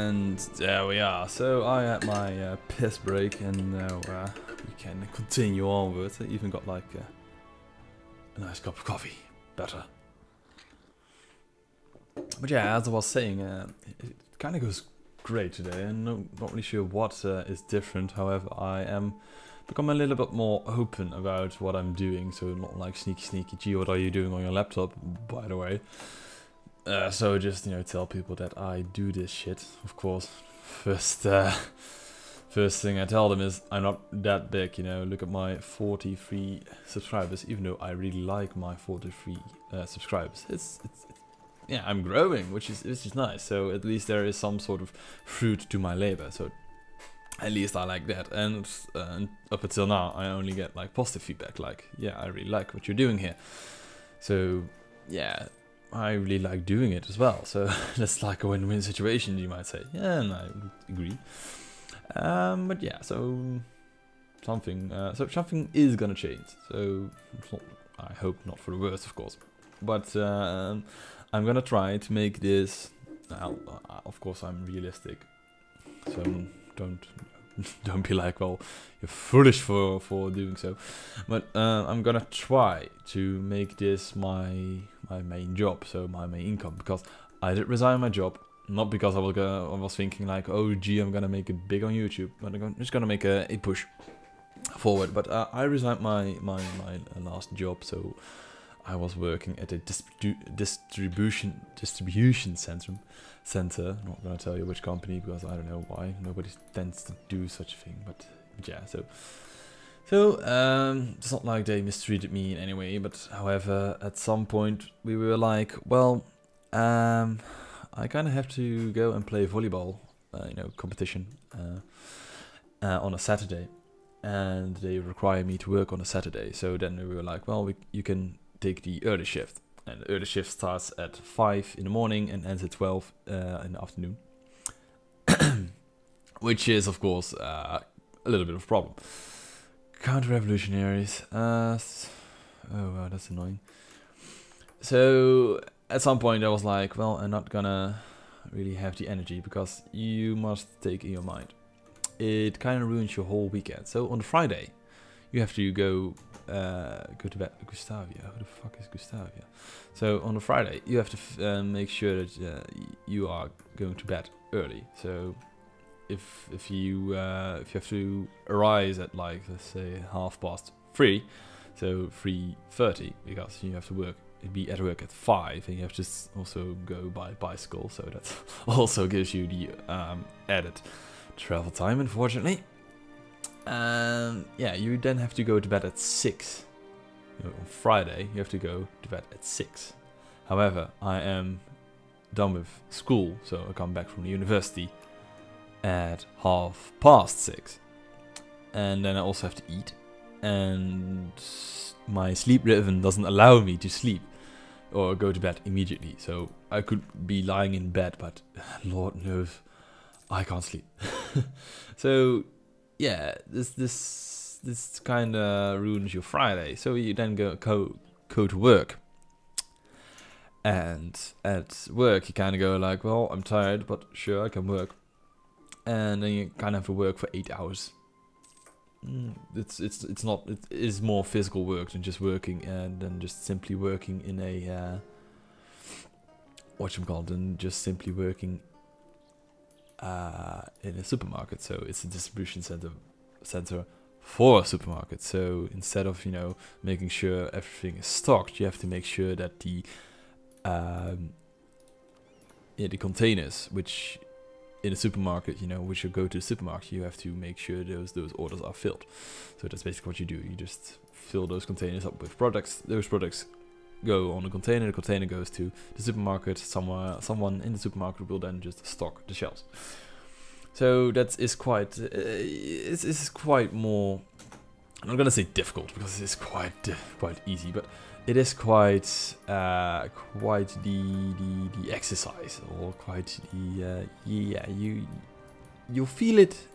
And there we are. So I had my piss break, and now we can continue onwards. I even got like a nice cup of coffee. Better. But yeah, as I was saying, it kind of goes great today, and not really sure what is different. However, I am becoming a little bit more open about what I'm doing, so not like sneaky, gee, what are you doing on your laptop, by the way. So just, tell people that I do this shit, of course. First thing I tell them is I'm not that big, look at my 43 subscribers, even though I really like my 43 subscribers. Yeah, I'm growing, which is nice. So at least there is some sort of fruit to my labor. So at least I like that. And up until now, I only get like positive feedback. Like, yeah, I really like what you're doing here. So yeah, I really like doing it as well. So that's like a win-win situation, you might say. Yeah, and I agree. But yeah, so something is gonna change. So it's not, I hope not for the worst, of course. But I'm gonna try to make this. Of course, I'm realistic, so don't be like, well, you're foolish for doing so. But I'm gonna try to make this my main job, so my main income, because I did resign my job, not because I was thinking like, oh gee, I'm gonna make it big on YouTube, but I'm just gonna make a push forward. But I resigned my last job, so I was working at a distribution center. I'm not gonna tell you which company, because I don't know why. Nobody tends to do such a thing, but yeah. So it's not like they mistreated me in any way. But however, at some point we were like, well, I kind of have to go and play volleyball, competition on a Saturday, and they require me to work on a Saturday. So then we were like, well, you can take the early shift, and the early shift starts at 5 in the morning and ends at 12 in the afternoon, which is of course a little bit of a problem. Counter-revolutionaries, oh wow, that's annoying. So at some point I was like, well, I'm not gonna really have the energy, because you must take in your mind, it kind of ruins your whole weekend. So on the Friday you have to go to bed. Gustavia, who the fuck is Gustavia? So on a Friday you have to make sure that you are going to bed early. So if you have to arise at, like, let's say 3:30, so 3:30, because you have to be at work at 5, and you have to also go by bicycle, so that also gives you the added travel time, unfortunately. Yeah, you then have to go to bed at 6. On Friday, you have to go to bed at 6. However, I am done with school, so I come back from the university at 6:30. And then I also have to eat. And my sleep rhythm doesn't allow me to sleep or go to bed immediately. So I could be lying in bed, but Lord knows I can't sleep. So yeah, this kind of ruins your Friday. So you then go to work, and at work you kind of go like, well, I'm tired, but sure, I can work. And then you kind of have to work for 8 hours. It is more physical work than just working, and then just simply working in a than just simply working in a supermarket. So it's a distribution center for a supermarket. So instead of making sure everything is stocked, you have to make sure that the containers, which in a supermarket, which you go to the supermarket, you have to make sure those orders are filled. So that's basically what you do. You just fill those containers up with products. Those products go on a container. The container goes to the supermarket. Someone in the supermarket will then just stock the shelves. So that is quite. It's quite more. I'm not gonna say difficult, because it's quite easy, but it is quite the exercise, or quite the yeah, you feel it.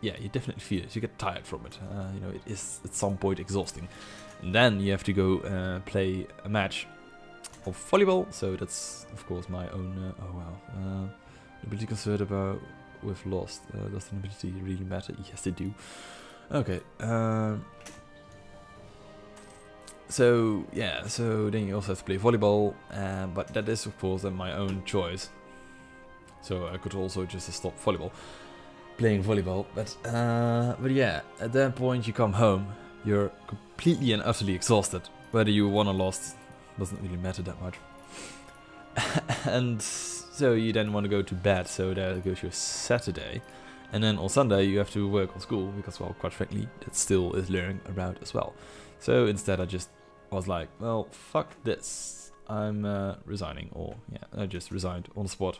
Yeah, you definitely feel it. You get tired from it. It is at some point exhausting. And then you have to go play a match of volleyball. So that's of course my own. Ability concerned about with lost. Does the ability really matter? Yes, they do. Okay. So yeah, so then you also have to play volleyball, but that is of course my own choice. So I could also just stop playing volleyball, but yeah, at that point you come home, you're completely and utterly exhausted. Whether you won or lost doesn't really matter that much. And so you then want to go to bed, so there goes your Saturday. And then on Sunday you have to work on school, because, well, quite frankly, that still is learning around as well. So instead I just was like, well, fuck this, I'm resigning, or yeah, I just resigned on the spot.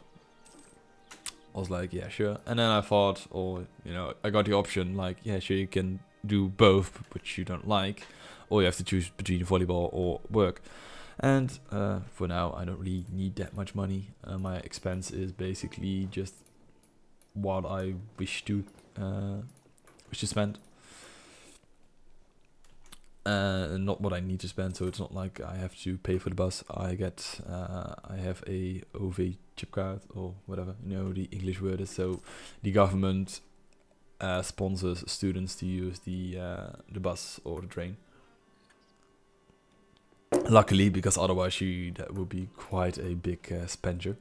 I was like, yeah, sure. And then I thought, or, you know, I got the option, like, yeah, sure, you can do both, which you don't like, or you have to choose between volleyball or work. And for now, I don't really need that much money. My expense is basically just what I wish to spend, not what I need to spend. So it's not like I have to pay for the bus. I have a OV chip card, or whatever, you know, the English word is. So the government sponsors students to use the bus or the train. Luckily, because otherwise that would be quite a big expenditure.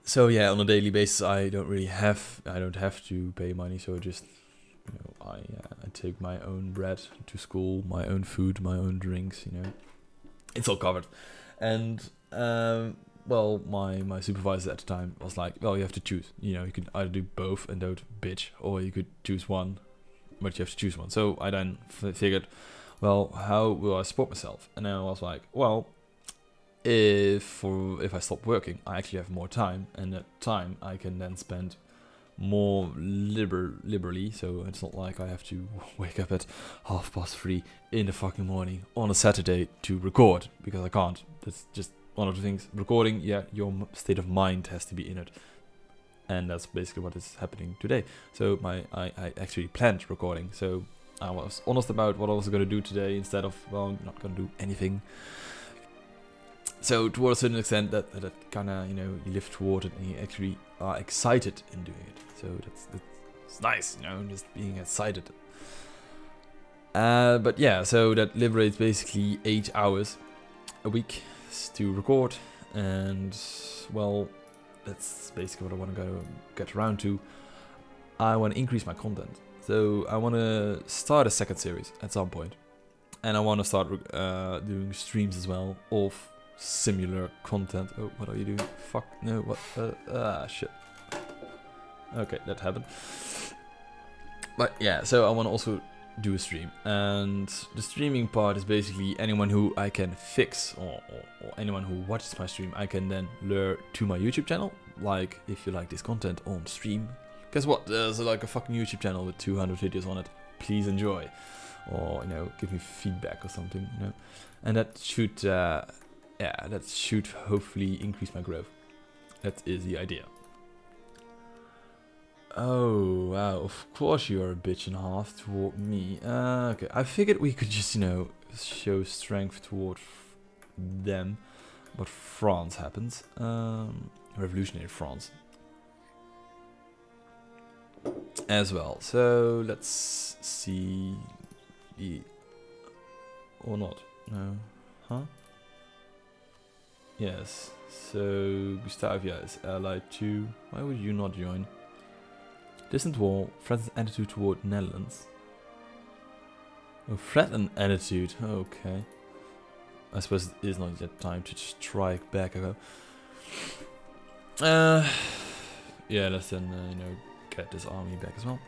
So yeah, on a daily basis, I don't have to pay money. So just, you know, I take my own bread to school, my own food, my own drinks. You know, it's all covered. And well, my supervisor at the time was like, well, you have to choose. You know, you could either do both and don't bitch, or you could choose one, but you have to choose one. So I then figured, well, how will I support myself? And then I was like, well, if I stop working, I actually have more time, and that time I can then spend more liberally. So it's not like I have to wake up at 3:30 in the fucking morning on a Saturday to record, because I can't. That's just one of the things. Recording, yeah, your state of mind has to be in it. And that's basically what is happening today. So I actually planned recording. So I was honest about what I was going to do today, instead of, well, I'm not going to do anything. So to a certain extent, that kind of, you know, you live toward it, and you actually are excited in doing it. So that's nice, you know, just being excited. But yeah, so that liberates basically 8 hours a week to record, and, well, that's basically what I want to get around to. I want to increase my content. So I want to start a second series at some point. And I want to start doing streams as well of similar content. Oh, what are you doing? Fuck, no, what? Shit. Okay, that happened. But yeah, so I want to also do a stream. And the streaming part is basically anyone who I can fix, or anyone who watches my stream, I can then lure to my YouTube channel. Like, if you like this content on stream, guess what? There's like a fucking YouTube channel with 200 videos on it. Please enjoy. Or, you know, give me feedback or something, you know. And that should, yeah, that should hopefully increase my growth. That is the idea. Oh, wow, of course you're a bitch and a half toward me. Okay, I figured we could just, you know, show strength toward them. But France happens. Revolutionary France. As well. So, let's see... Or not. No. Huh? Yes. So, Gustavia is allied to... Why would you not join? Distant war, threatened attitude toward Netherlands. Oh, threatened attitude. Okay. I suppose it is not yet time to strike back. Yeah, let's then you know, get this army back as well.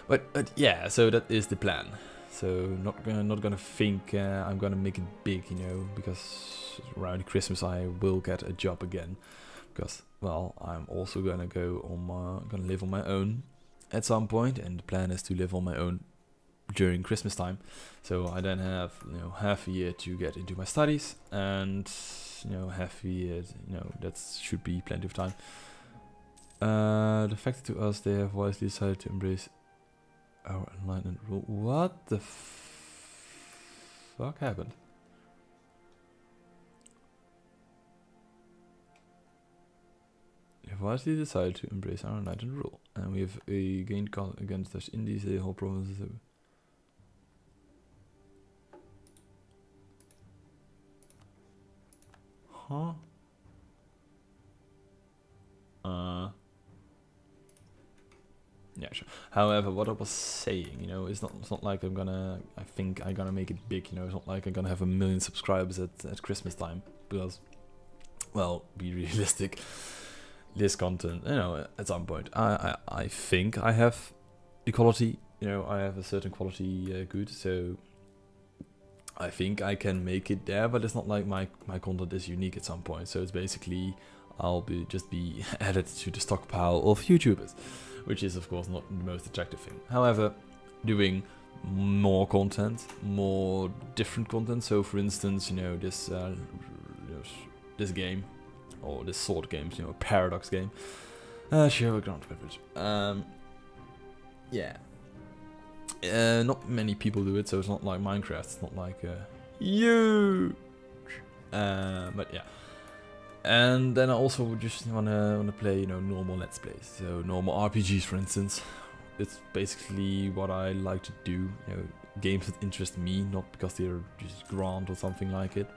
But yeah, so that is the plan. So not gonna think I'm gonna make it big, you know, because around Christmas I will get a job again. Because, well, I'm also gonna live on my own at some point, and the plan is to live on my own during Christmas time. So I then have, you know, half a year to get into my studies, and, you know, half a year, you know, that should be plenty of time. The fact to us, they have wisely decided to embrace our enlightenment rule. What the fuck happened? wisely decided to embrace our enlightened rule, and we have gained against Dutch Indies, the whole province is over. Huh? Yeah, sure. However, what I was saying, you know, it's not like I think I'm gonna make it big, you know, it's not like I'm gonna have 1 million subscribers at Christmas time, because, well, be realistic, this content, you know, at some point, I think I have the quality, you know, I have a certain quality good, so I think I can make it there, but it's not like my content is unique at some point, so it's basically, I'll just be added to the stockpile of YouTubers, which is of course not the most attractive thing. However, doing more content, more different content, so for instance, you know, this game, or this sort of games, you know, paradox game, sure, ground beverage, yeah. Not many people do it, so it's not like Minecraft, it's not like huge, but yeah. And then I also just wanna play, you know, normal Let's Plays, so normal RPGs, for instance. It's basically what I like to do, you know, games that interest me, not because they're just grand or something like it.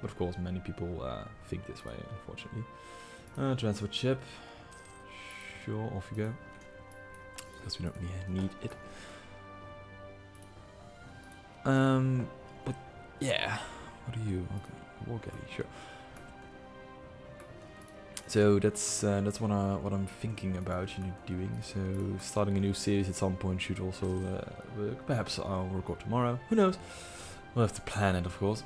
But of course, many people think this way, unfortunately. Transfer chip, sure, off you go, because we don't need it. But yeah, what are you? Okay, War Galley, sure. So that's what I'm thinking about, you know, doing. So starting a new series at some point should also work. Perhaps I'll record tomorrow. Who knows? We'll have to plan it, of course.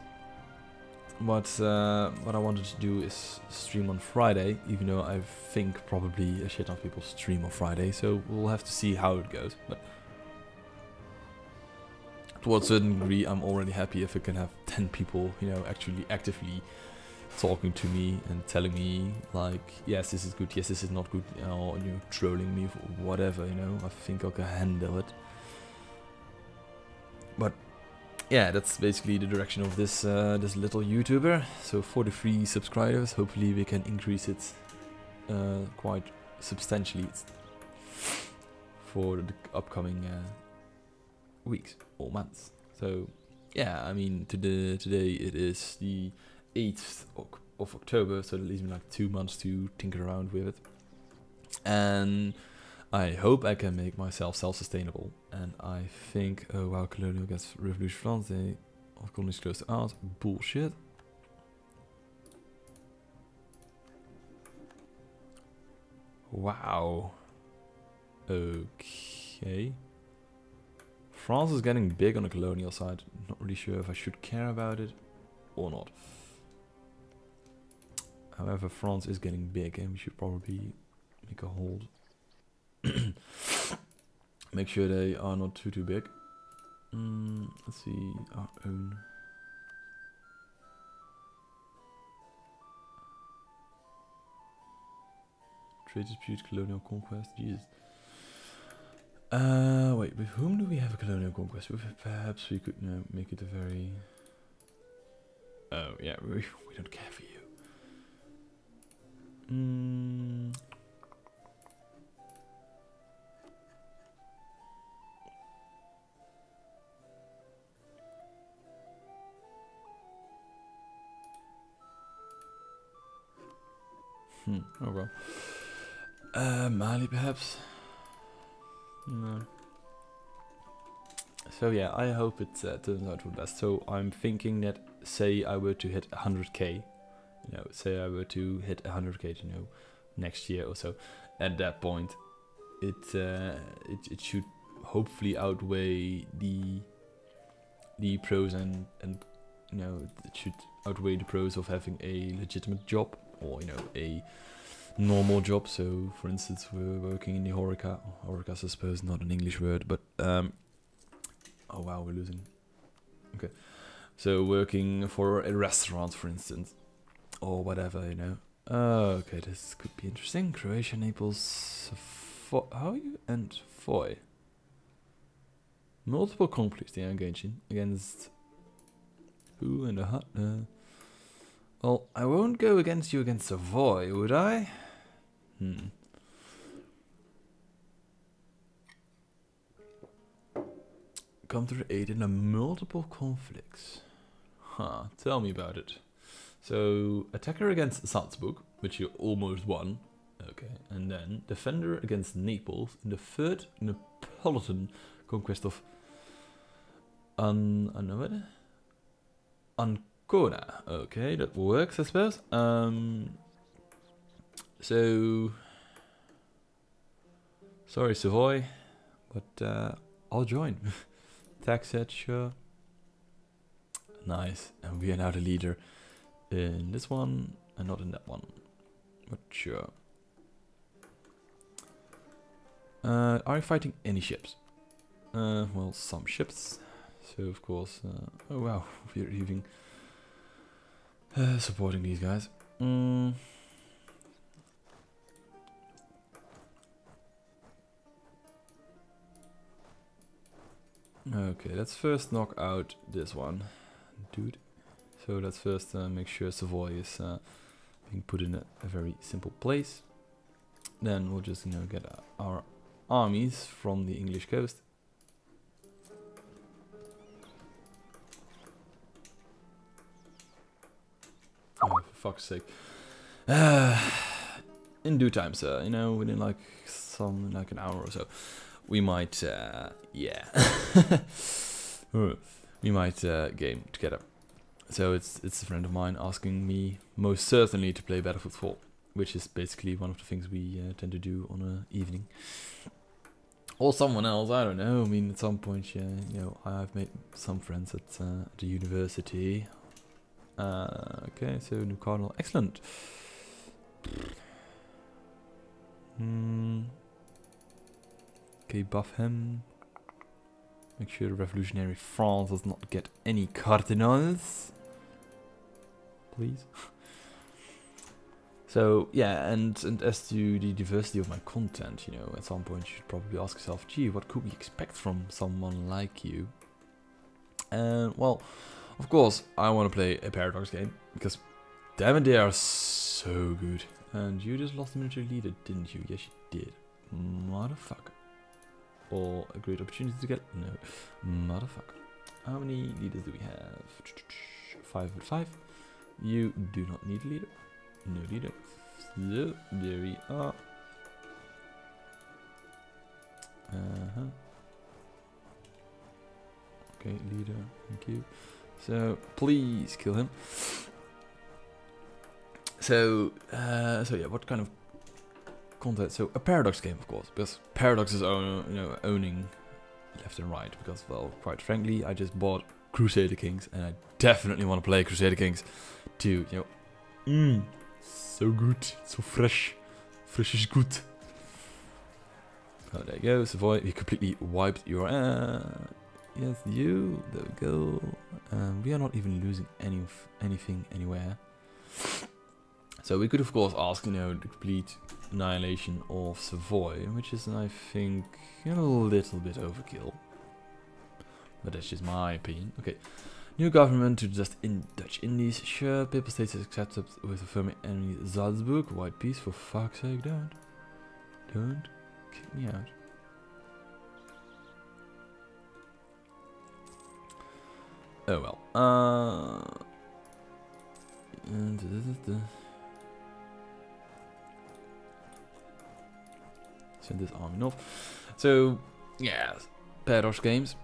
But what I wanted to do is stream on Friday, even though I think probably a shit ton of people stream on Friday. So we'll have to see how it goes. But to a certain degree, I'm already happy if I can have 10 people, you know, actually actively talking to me and telling me like, yes, this is good, yes, this is not good, or, you know, trolling me for whatever, you know. I think I can handle it. But yeah, that's basically the direction of this this little YouTuber. So 43 subscribers, hopefully we can increase it quite substantially for the upcoming weeks or months. So yeah, I mean, today it is the 8th of October, so that leaves me like 2 months to tinker around with it. And I hope I can make myself self-sustainable. And I think, oh wow, Colonial against Revolution France, they of colonies close to ours. Bullshit. Wow. Okay. France is getting big on the colonial side. Not really sure if I should care about it or not. However, France is getting big and we should probably make a hold. Make sure they are not too big. Let's see, our own. Trade dispute, colonial conquest, Jesus. Wait, with whom do we have a colonial conquest? Perhaps we could, you know, make it a very... Oh, yeah, we don't care for you. Oh well. Mali perhaps? No. So yeah, I hope it turns out for the best. So I'm thinking that, say I were to hit 100k, you know, say I were to hit 100k, you know, next year or so, at that point, it should hopefully outweigh the pros and you know, it should outweigh the pros of having a legitimate job, or, you know, a normal job. So for instance, we're working in the Horeca, I suppose not an English word, but oh wow, we're losing. Okay, so working for a restaurant, for instance, or whatever, you know. Okay, this could be interesting. Croatia, Naples, how are you? And Foy. Multiple conflicts they are engaging against who in the hut? Well, I won't go against you against Savoy, would I? Come to the aid in the multiple conflicts. Huh, tell me about it. So, attacker against Salzburg, which you almost won. Okay, and then defender against Naples in the third Neapolitan conquest of Ancona. Okay, that works, I suppose. So, sorry, Savoy, but I'll join. Tax set, sure. Nice, and we are now the leader in this one and not in that one, but sure. Are you fighting any ships? Well, some ships. So of course, oh wow, we're even supporting these guys. Okay, let's first knock out this one, dude. So let's first make sure Savoy is being put in a very simple place. Then we'll just, get our armies from the English coast. Oh, for fuck's sake. In due time, sir. Within like an hour or so, we might, yeah, we might game together. So it's a friend of mine asking me most certainly to play Battlefield 4, which is basically one of the things we tend to do on an evening. Or someone else, I don't know. I mean, at some point, yeah, I've made some friends at the university. Okay, so new cardinal, excellent. Okay, buff him. Make sure the revolutionary France does not get any cardinals, please. So yeah, and as to the diversity of my content, at some point you should probably ask yourself, gee, what could we expect from someone like you? And well, of course, I want to play a Paradox game, because damn it, they are so good. And you just lost a military leader, didn't you? Yes, you did. Motherfucker. Or a great opportunity to get? No. Motherfucker. How many leaders do we have? 5 with 5. You do not need a leader. No leader. So, there we are. Okay, leader, thank you. So, please kill him. So yeah, what kind of content? So, a Paradox game, of course, because Paradox is owning left and right, because, well, quite frankly, I just bought Crusader Kings, and I definitely want to play Crusader Kings too, so good, so fresh. Fresh is good. Oh, there you go, Savoy, we completely wiped your yes, you, there we go. We are not even losing anything anywhere. So we could of course ask, the complete annihilation of Savoy, which is, I think, a little bit overkill. But that's just my opinion. Okay. New government to just in Dutch Indies. Sure, Papal States is accepted with affirming enemy Salzburg. White peace, for fuck's sake, don't kick me out. Oh well. Send this army north. So yeah, Paradox games,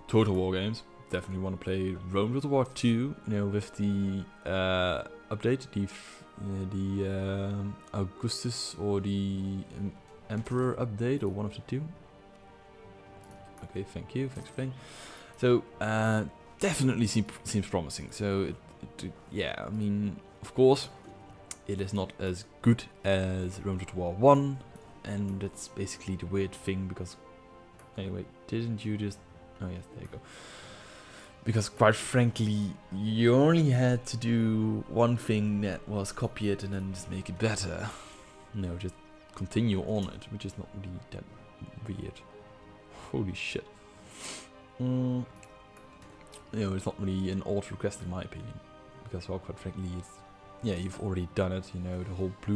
Total War games. Definitely want to play Rome Total War 2, with the update, the Augustus or the Emperor update, or one of the two. Okay, thank you, thanks for playing. So definitely seems promising. So yeah, I mean, of course, it is not as good as Rome Total War 1, and that's basically the weird thing, because anyway, didn't you just? Oh yes, there you go. Because quite frankly, you only had to do one thing that was copy it and then just make it better. No, just continue on it, which is not really that weird. Holy shit. It's not really an odd request in my opinion. Because, well, quite frankly, it's, yeah, you've already done it, the whole blue